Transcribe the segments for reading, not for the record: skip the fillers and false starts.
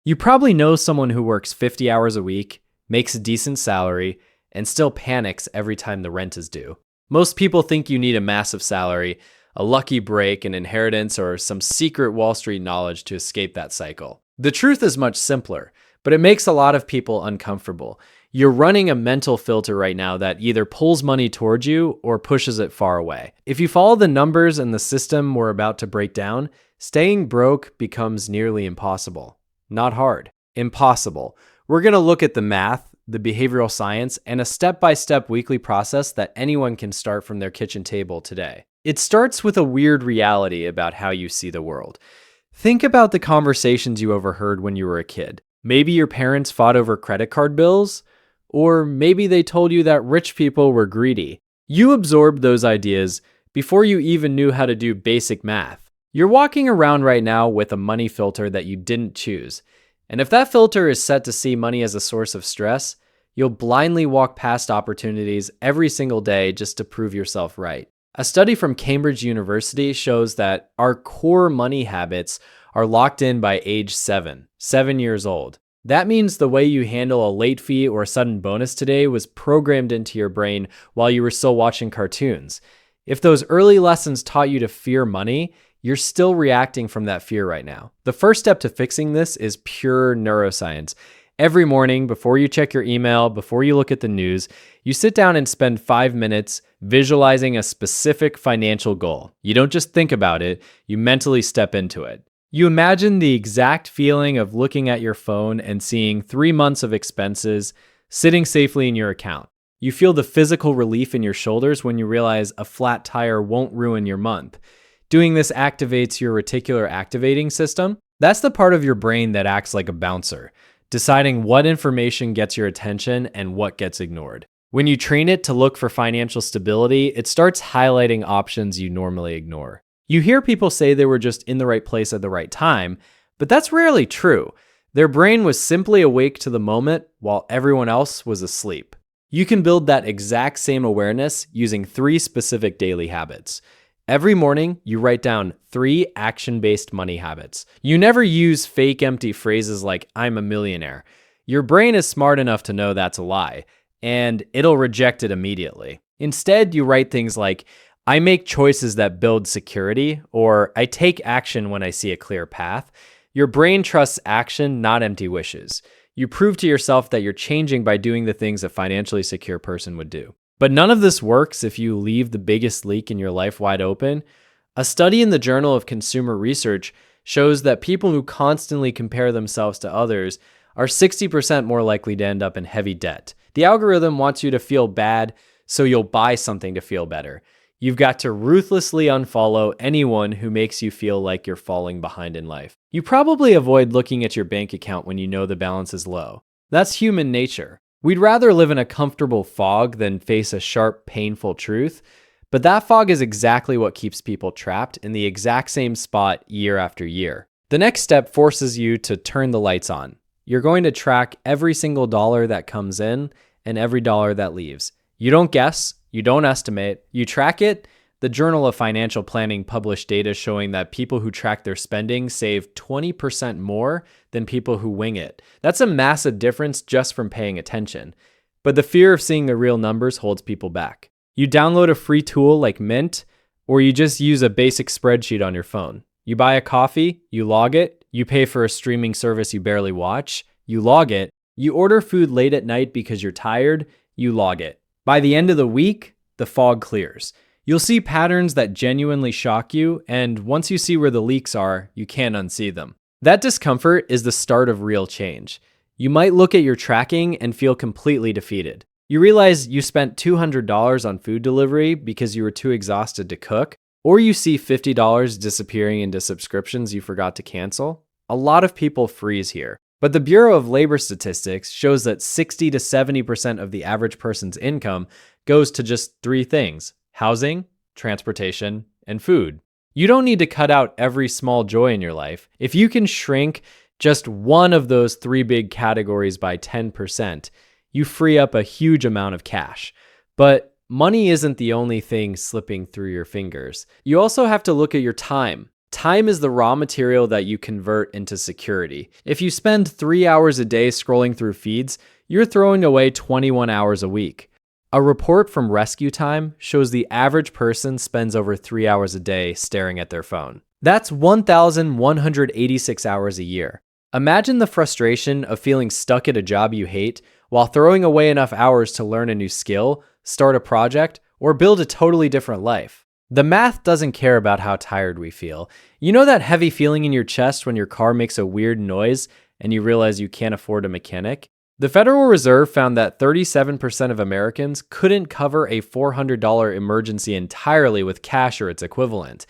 You probably know someone who works 50 hours a week, makes a decent salary, and still panics every time the rent is due. Most people think you need a massive salary, a lucky break, an inheritance, or some secret Wall Street knowledge to escape that cycle. The truth is much simpler, but it makes a lot of people uncomfortable. You're running a mental filter right now that either pulls money towards you or pushes it far away. If you follow the numbers and the system we're about to break down, staying broke becomes nearly impossible. Not hard. Impossible. We're going to look at the math, the behavioral science, and a step-by-step weekly process that anyone can start from their kitchen table today. It starts with a weird reality about how you see the world. Think about the conversations you overheard when you were a kid. Maybe your parents fought over credit card bills, or maybe they told you that rich people were greedy. You absorbed those ideas before you even knew how to do basic math. You're walking around right now with a money filter that you didn't choose. And if that filter is set to see money as a source of stress, you'll blindly walk past opportunities every single day just to prove yourself right. A study from Cambridge University shows that our core money habits are locked in by age 7 years old. That means the way you handle a late fee or a sudden bonus today was programmed into your brain while you were still watching cartoons. If those early lessons taught you to fear money, you're still reacting from that fear right now. The first step to fixing this is pure neuroscience. Every morning, before you check your email, before you look at the news, you sit down and spend 5 minutes visualizing a specific financial goal. You don't just think about it, you mentally step into it. You imagine the exact feeling of looking at your phone and seeing 3 months of expenses sitting safely in your account. You feel the physical relief in your shoulders when you realize a flat tire won't ruin your month. Doing this activates your reticular activating system. That's the part of your brain that acts like a bouncer, deciding what information gets your attention and what gets ignored. When you train it to look for financial stability, it starts highlighting options you normally ignore. You hear people say they were just in the right place at the right time, but that's rarely true. Their brain was simply awake to the moment while everyone else was asleep. You can build that exact same awareness using 3 specific daily habits. Every morning, you write down 3 action-based money habits. You never use fake empty phrases like, I'm a millionaire. Your brain is smart enough to know that's a lie, and it'll reject it immediately. Instead, you write things like, I make choices that build security, or I take action when I see a clear path. Your brain trusts action, not empty wishes. You prove to yourself that you're changing by doing the things a financially secure person would do. But none of this works if you leave the biggest leak in your life wide open. A study in the Journal of Consumer Research shows that people who constantly compare themselves to others are 60% more likely to end up in heavy debt. The algorithm wants you to feel bad, so you'll buy something to feel better. You've got to ruthlessly unfollow anyone who makes you feel like you're falling behind in life. You probably avoid looking at your bank account when you know the balance is low. That's human nature. We'd rather live in a comfortable fog than face a sharp, painful truth, but that fog is exactly what keeps people trapped in the exact same spot year after year. The next step forces you to turn the lights on. You're going to track every single dollar that comes in and every dollar that leaves. You don't guess, you don't estimate, you track it. The Journal of Financial Planning published data showing that people who track their spending save 20% more than people who wing it. That's a massive difference just from paying attention. But the fear of seeing the real numbers holds people back. You download a free tool like Mint, or you just use a basic spreadsheet on your phone. You buy a coffee, you log it. You pay for a streaming service you barely watch, you log it. You order food late at night because you're tired, you log it. By the end of the week, the fog clears. You'll see patterns that genuinely shock you, and once you see where the leaks are, you can't unsee them. That discomfort is the start of real change. You might look at your tracking and feel completely defeated. You realize you spent $200 on food delivery because you were too exhausted to cook, or you see $50 disappearing into subscriptions you forgot to cancel. A lot of people freeze here. But the Bureau of Labor Statistics shows that 60 to 70% of the average person's income goes to just 3 things: housing, transportation, and food. You don't need to cut out every small joy in your life. If you can shrink just one of those 3 big categories by 10%, you free up a huge amount of cash. But money isn't the only thing slipping through your fingers. You also have to look at your time. Time is the raw material that you convert into security. If you spend 3 hours a day scrolling through feeds, you're throwing away 21 hours a week. A report from Rescue Time shows the average person spends over 3 hours a day staring at their phone. That's 1,186 hours a year. Imagine the frustration of feeling stuck at a job you hate while throwing away enough hours to learn a new skill, start a project, or build a totally different life. The math doesn't care about how tired we feel. You know that heavy feeling in your chest when your car makes a weird noise and you realize you can't afford a mechanic? The Federal Reserve found that 37% of Americans couldn't cover a $400 emergency entirely with cash or its equivalent.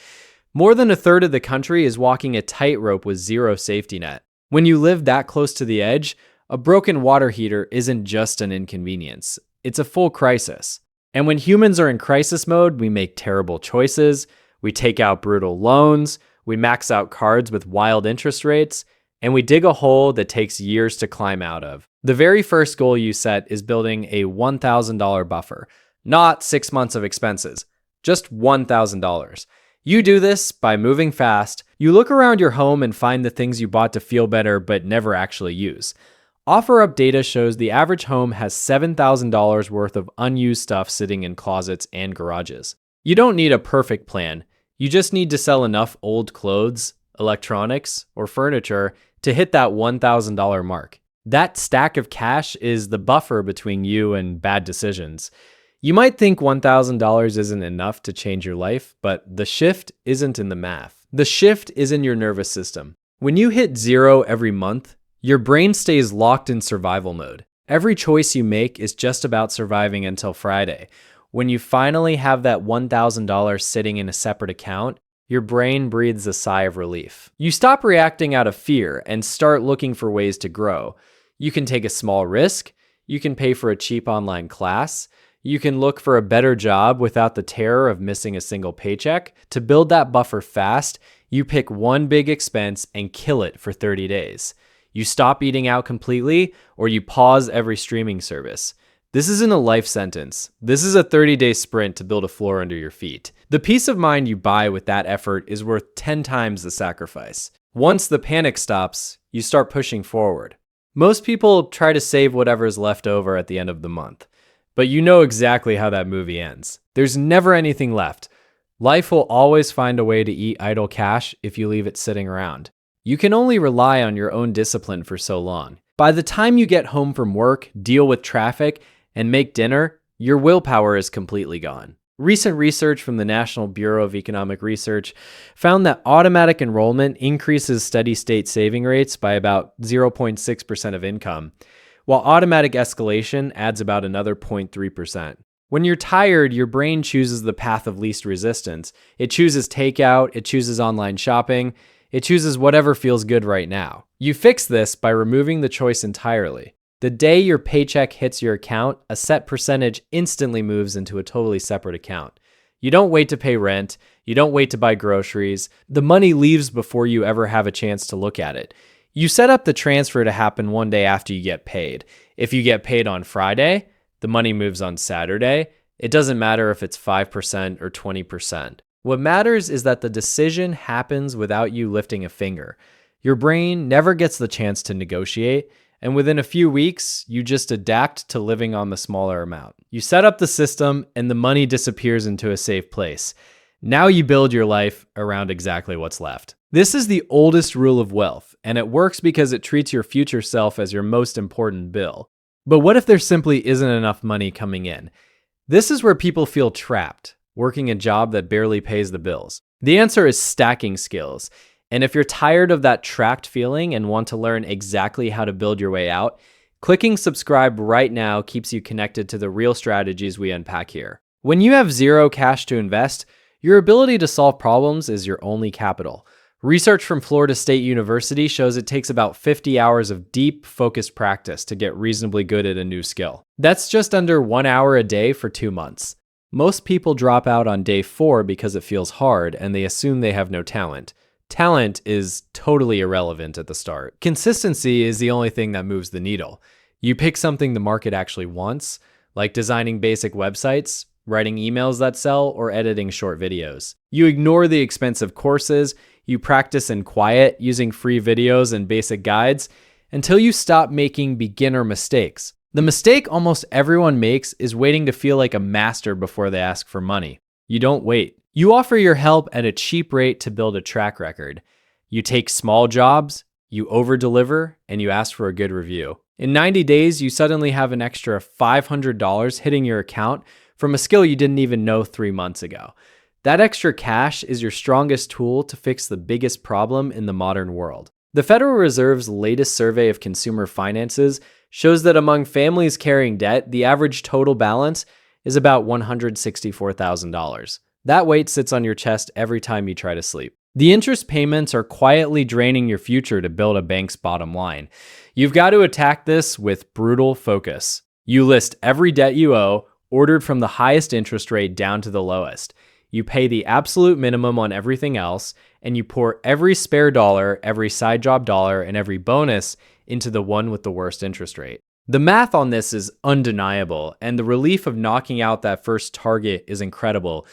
More than a third of the country is walking a tightrope with zero safety net. When you live that close to the edge, a broken water heater isn't just an inconvenience. It's a full crisis. And when humans are in crisis mode, we make terrible choices, we take out brutal loans, we max out cards with wild interest rates, and we dig a hole that takes years to climb out of. The very first goal you set is building a $1,000 buffer, not 6 months of expenses, just $1,000. You do this by moving fast. You look around your home and find the things you bought to feel better but never actually use. OfferUp data shows the average home has $7,000 worth of unused stuff sitting in closets and garages. You don't need a perfect plan. You just need to sell enough old clothes, electronics, or furniture to hit that $1,000 mark. That stack of cash is the buffer between you and bad decisions. You might think $1,000 isn't enough to change your life, but the shift isn't in the math. The shift is in your nervous system. When you hit zero every month, your brain stays locked in survival mode. Every choice you make is just about surviving until Friday. When you finally have that $1,000 sitting in a separate account, your brain breathes a sigh of relief. You stop reacting out of fear and start looking for ways to grow. You can take a small risk. You can pay for a cheap online class. You can look for a better job without the terror of missing a single paycheck. To build that buffer fast, you pick one big expense and kill it for 30 days. You stop eating out completely, or you pause every streaming service. This isn't a life sentence. This is a 30-day sprint to build a floor under your feet. The peace of mind you buy with that effort is worth 10 times the sacrifice. Once the panic stops, you start pushing forward. Most people try to save whatever's left over at the end of the month, but you know exactly how that movie ends. There's never anything left. Life will always find a way to eat idle cash if you leave it sitting around. You can only rely on your own discipline for so long. By the time you get home from work, deal with traffic, and make dinner, your willpower is completely gone. Recent research from the National Bureau of Economic Research found that automatic enrollment increases steady-state saving rates by about 0.6% of income, while automatic escalation adds about another 0.3%. When you're tired, your brain chooses the path of least resistance. It chooses takeout, it chooses online shopping, it chooses whatever feels good right now. You fix this by removing the choice entirely. The day your paycheck hits your account, a set percentage instantly moves into a totally separate account. You don't wait to pay rent. You don't wait to buy groceries. The money leaves before you ever have a chance to look at it. You set up the transfer to happen one day after you get paid. If you get paid on Friday, the money moves on Saturday. It doesn't matter if it's 5% or 20%. What matters is that the decision happens without you lifting a finger. Your brain never gets the chance to negotiate, and within a few weeks, you just adapt to living on the smaller amount. You set up the system, and the money disappears into a safe place. Now you build your life around exactly what's left. This is the oldest rule of wealth, and it works because it treats your future self as your most important bill. But what if there simply isn't enough money coming in? This is where people feel trapped, working a job that barely pays the bills. The answer is stacking skills. And if you're tired of that trapped feeling and want to learn exactly how to build your way out, clicking subscribe right now keeps you connected to the real strategies we unpack here. When you have zero cash to invest, your ability to solve problems is your only capital. Research from Florida State University shows it takes about 50 hours of deep, focused practice to get reasonably good at a new skill. That's just under 1 hour a day for 2 months. Most people drop out on day 4 because it feels hard and they assume they have no talent. Talent is totally irrelevant at the start. Consistency is the only thing that moves the needle. You pick something the market actually wants, like designing basic websites, writing emails that sell, or editing short videos. You ignore the expensive courses, You practice in quiet using free videos and basic guides until you stop making beginner mistakes. The mistake almost everyone makes is waiting to feel like a master before they ask for money. You don't wait. You offer your help at a cheap rate to build a track record. You take small jobs, you over-deliver, and you ask for a good review. In 90 days, you suddenly have an extra $500 hitting your account from a skill you didn't even know 3 months ago. That extra cash is your strongest tool to fix the biggest problem in the modern world. The Federal Reserve's latest survey of consumer finances shows that among families carrying debt, the average total balance is about $164,000. That weight sits on your chest every time you try to sleep. The interest payments are quietly draining your future to build a bank's bottom line. You've got to attack this with brutal focus. You list every debt you owe, ordered from the highest interest rate down to the lowest. You pay the absolute minimum on everything else, and you pour every spare dollar, every side job dollar, and every bonus into the one with the worst interest rate. The math on this is undeniable, and the relief of knocking out that first target is incredible.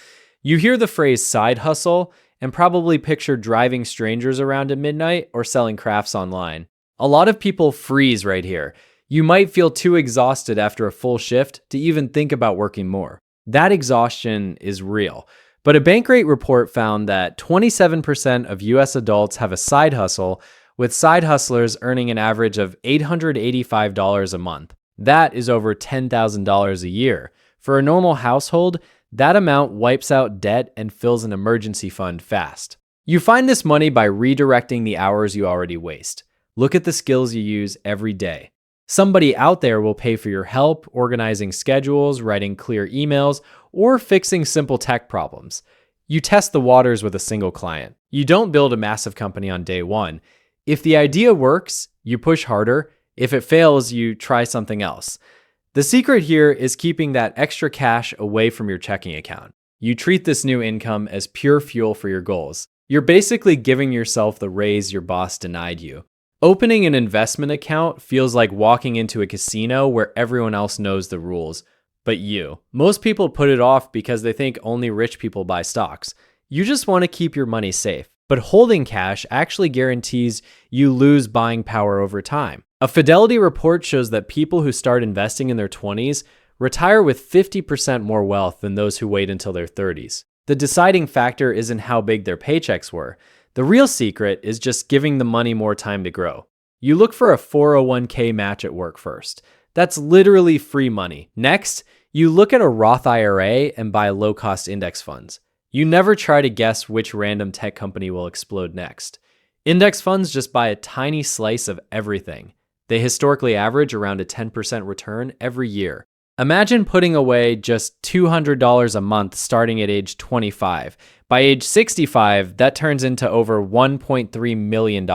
You hear the phrase side hustle and probably picture driving strangers around at midnight or selling crafts online. A lot of people freeze right here. You might feel too exhausted after a full shift to even think about working more. That exhaustion is real. But a Bankrate report found that 27% of US adults have a side hustle, with side hustlers earning an average of $885 a month. That is over $10,000 a year. For a normal household, that amount wipes out debt and fills an emergency fund fast. You find this money by redirecting the hours you already waste. Look at the skills you use every day. Somebody out there will pay for your help, organizing schedules, writing clear emails, or fixing simple tech problems. You test the waters with a single client. You don't build a massive company on day one. If the idea works, you push harder. If it fails, you try something else. The secret here is keeping that extra cash away from your checking account. You treat this new income as pure fuel for your goals. You're basically giving yourself the raise your boss denied you. Opening an investment account feels like walking into a casino where everyone else knows the rules, but you. Most people put it off because they think only rich people buy stocks. You just want to keep your money safe. But holding cash actually guarantees you lose buying power over time. A Fidelity report shows that people who start investing in their 20s retire with 50% more wealth than those who wait until their 30s. The deciding factor isn't how big their paychecks were. The real secret is just giving the money more time to grow. You look for a 401k match at work first. That's literally free money. Next, you look at a Roth IRA and buy low-cost index funds. You never try to guess which random tech company will explode next. Index funds just buy a tiny slice of everything. They historically average around a 10% return every year. Imagine putting away just $200 a month starting at age 25. By age 65, that turns into over $1.3 million.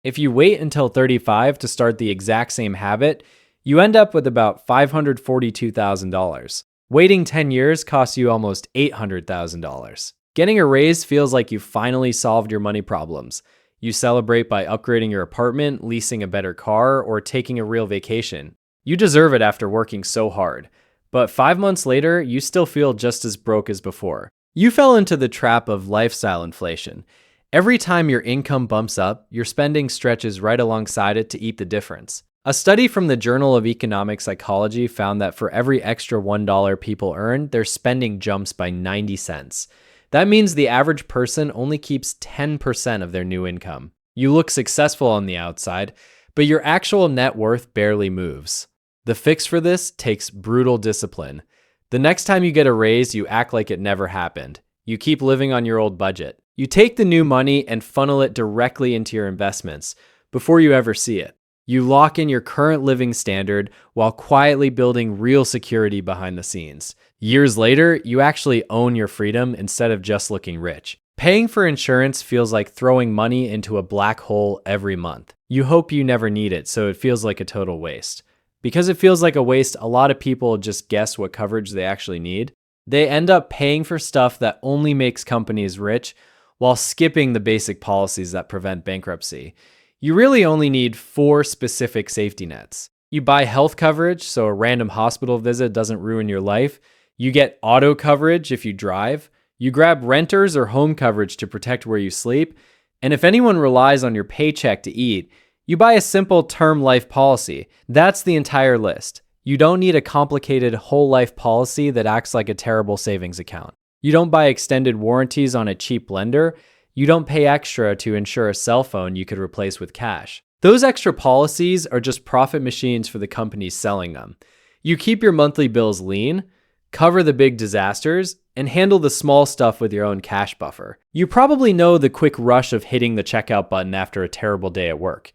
If you wait until 35 to start the exact same habit, you end up with about $542,000. Waiting 10 years costs you almost $800,000. Getting a raise feels like you finally solved your money problems. You celebrate by upgrading your apartment, leasing a better car, or taking a real vacation. You deserve it after working so hard. But 5 months later, you still feel just as broke as before. You fell into the trap of lifestyle inflation. Every time your income bumps up, your spending stretches right alongside it to eat the difference. A study from the Journal of Economic Psychology found that for every extra $1 people earn, their spending jumps by 90 cents. That means the average person only keeps 10% of their new income. You look successful on the outside, but your actual net worth barely moves. The fix for this takes brutal discipline. The next time you get a raise, you act like it never happened. You keep living on your old budget. You take the new money and funnel it directly into your investments before you ever see it. You lock in your current living standard while quietly building real security behind the scenes. Years later, you actually own your freedom instead of just looking rich. Paying for insurance feels like throwing money into a black hole every month. You hope you never need it, so it feels like a total waste. Because it feels like a waste, a lot of people just guess what coverage they actually need. They end up paying for stuff that only makes companies rich while skipping the basic policies that prevent bankruptcy. You really only need 4 specific safety nets. You buy health coverage so a random hospital visit doesn't ruin your life. You get auto coverage if you drive. You grab renters or home coverage to protect where you sleep. And if anyone relies on your paycheck to eat, you buy a simple term life policy. That's the entire list. You don't need a complicated whole life policy that acts like a terrible savings account. You don't buy extended warranties on a cheap lender. You don't pay extra to insure a cell phone you could replace with cash. Those extra policies are just profit machines for the companies selling them. You keep your monthly bills lean, cover the big disasters, and handle the small stuff with your own cash buffer. You probably know the quick rush of hitting the checkout button after a terrible day at work.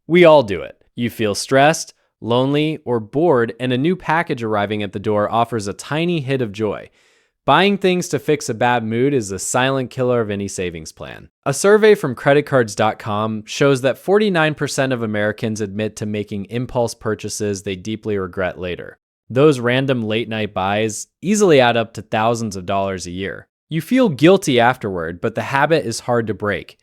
We all do it. You feel stressed, lonely, or bored, and a new package arriving at the door offers a tiny hit of joy. Buying things to fix a bad mood is the silent killer of any savings plan. A survey from creditcards.com shows that 49% of Americans admit to making impulse purchases they deeply regret later. Those random late-night buys easily add up to thousands of dollars a year. You feel guilty afterward, but the habit is hard to break.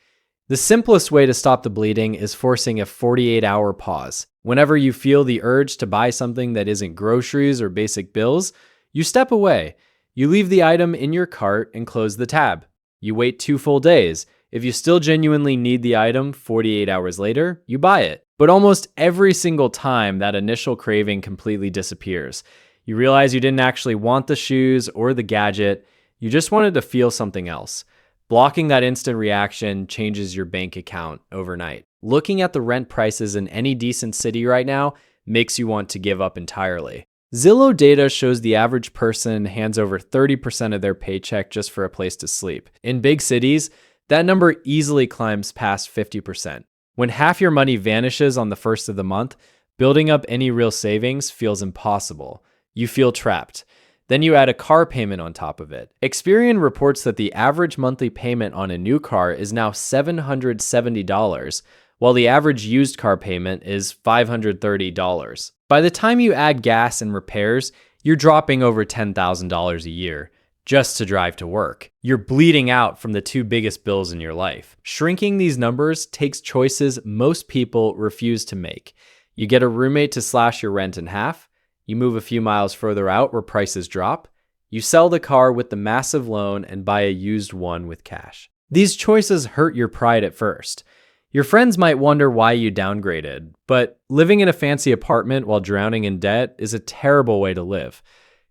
The simplest way to stop the bleeding is forcing a 48-hour pause. Whenever you feel the urge to buy something that isn't groceries or basic bills, you step away. You leave the item in your cart and close the tab. You wait 2 full days. If you still genuinely need the item 48 hours later, you buy it. But almost every single time, that initial craving completely disappears. You realize you didn't actually want the shoes or the gadget. You just wanted to feel something else. Blocking that instant reaction changes your bank account overnight. Looking at the rent prices in any decent city right now makes you want to give up entirely. Zillow data shows the average person hands over 30% of their paycheck just for a place to sleep. In big cities, that number easily climbs past 50%. When half your money vanishes on the first of the month, building up any real savings feels impossible. You feel trapped. Then you add a car payment on top of it. Experian reports that the average monthly payment on a new car is now $770, while the average used car payment is $530. By the time you add gas and repairs, you're dropping over $10,000 a year just to drive to work. You're bleeding out from the 2 biggest bills in your life. Shrinking these numbers takes choices most people refuse to make. You get a roommate to slash your rent in half. You move a few miles further out where prices drop. You sell the car with the massive loan and buy a used one with cash. These choices hurt your pride at first. Your friends might wonder why you downgraded, but living in a fancy apartment while drowning in debt is a terrible way to live.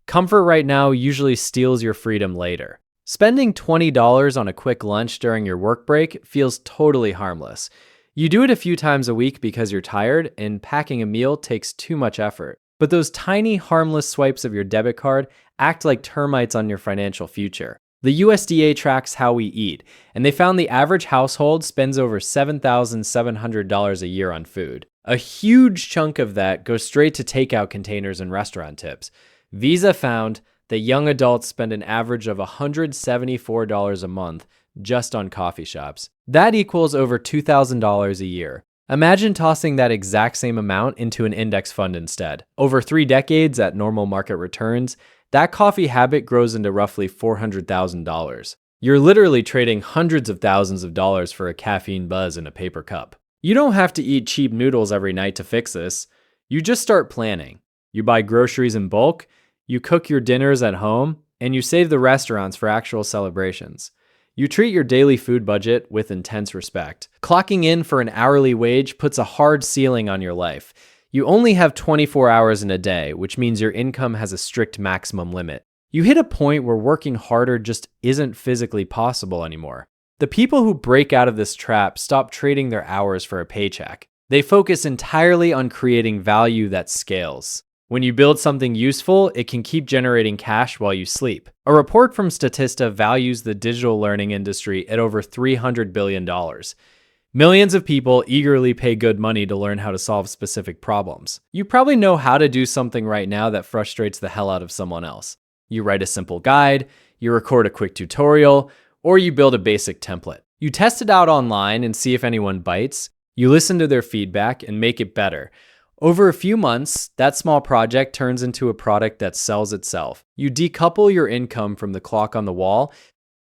Comfort right now usually steals your freedom later. Spending $20 on a quick lunch during your work break feels totally harmless. You do it a few times a week because you're tired, and packing a meal takes too much effort. But those tiny, harmless swipes of your debit card act like termites on your financial future. The USDA tracks how we eat, and they found the average household spends over $7,700 a year on food. A huge chunk of that goes straight to takeout containers and restaurant tips. Visa found that young adults spend an average of $174 a month just on coffee shops. That equals over $2,000 a year. Imagine tossing that exact same amount into an index fund instead. Over 3 decades at normal market returns, that coffee habit grows into roughly $400,000. You're literally trading hundreds of thousands of dollars for a caffeine buzz in a paper cup. You don't have to eat cheap noodles every night to fix this. You just start planning. You buy groceries in bulk, you cook your dinners at home, and you save the restaurants for actual celebrations. You treat your daily food budget with intense respect. Clocking in for an hourly wage puts a hard ceiling on your life. You only have 24 hours in a day, which means your income has a strict maximum limit. You hit a point where working harder just isn't physically possible anymore. The people who break out of this trap stop trading their hours for a paycheck. They focus entirely on creating value that scales. When you build something useful, it can keep generating cash while you sleep. A report from Statista values the digital learning industry at over $300 billion. Millions of people eagerly pay good money to learn how to solve specific problems. You probably know how to do something right now that frustrates the hell out of someone else. You write a simple guide, you record a quick tutorial, or you build a basic template. You test it out online and see if anyone bites. You listen to their feedback and make it better. Over a few months, that small project turns into a product that sells itself. You decouple your income from the clock on the wall.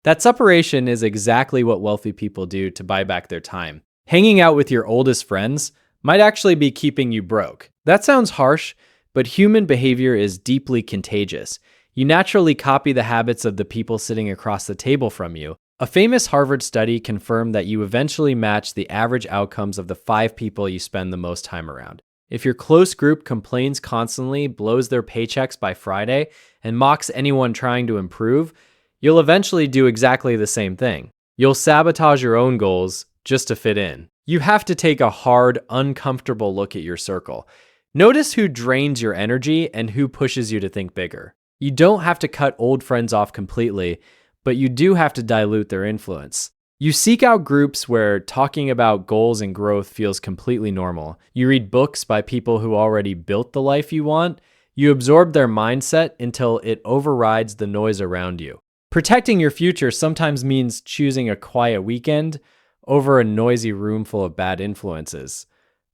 That separation is exactly what wealthy people do to buy back their time. Hanging out with your oldest friends might actually be keeping you broke. That sounds harsh, but human behavior is deeply contagious. You naturally copy the habits of the people sitting across the table from you. A famous Harvard study confirmed that you eventually match the average outcomes of the 5 people you spend the most time around. If your close group complains constantly, blows their paychecks by Friday, and mocks anyone trying to improve, you'll eventually do exactly the same thing. You'll sabotage your own goals just to fit in. You have to take a hard, uncomfortable look at your circle. Notice who drains your energy and who pushes you to think bigger. You don't have to cut old friends off completely, but you do have to dilute their influence. You seek out groups where talking about goals and growth feels completely normal. You read books by people who already built the life you want. You absorb their mindset until it overrides the noise around you. Protecting your future sometimes means choosing a quiet weekend over a noisy room full of bad influences.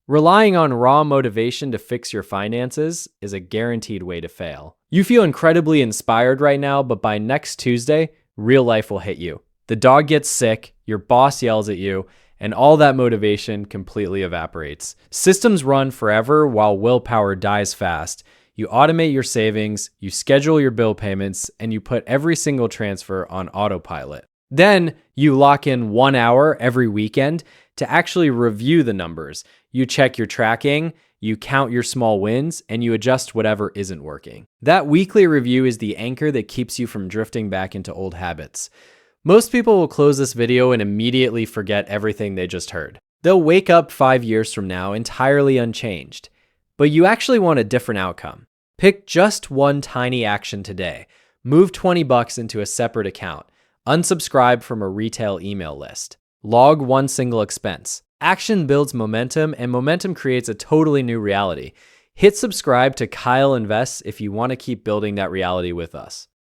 Relying on raw motivation to fix your finances is a guaranteed way to fail. You feel incredibly inspired right now, but by next Tuesday, real life will hit you. The dog gets sick, your boss yells at you, and all that motivation completely evaporates. Systems run forever while willpower dies fast. You automate your savings, you schedule your bill payments, and you put every single transfer on autopilot. Then you lock in 1 hour every weekend to actually review the numbers. You check your tracking, you count your small wins, and you adjust whatever isn't working. That weekly review is the anchor that keeps you from drifting back into old habits. Most people will close this video and immediately forget everything they just heard. They'll wake up 5 years from now entirely unchanged. But you actually want a different outcome. Pick just one tiny action today. Move $20 into a separate account. Unsubscribe from a retail email list. Log one single expense. Action builds momentum, and momentum creates a totally new reality. Hit subscribe to Kyle Invests if you want to keep building that reality with us.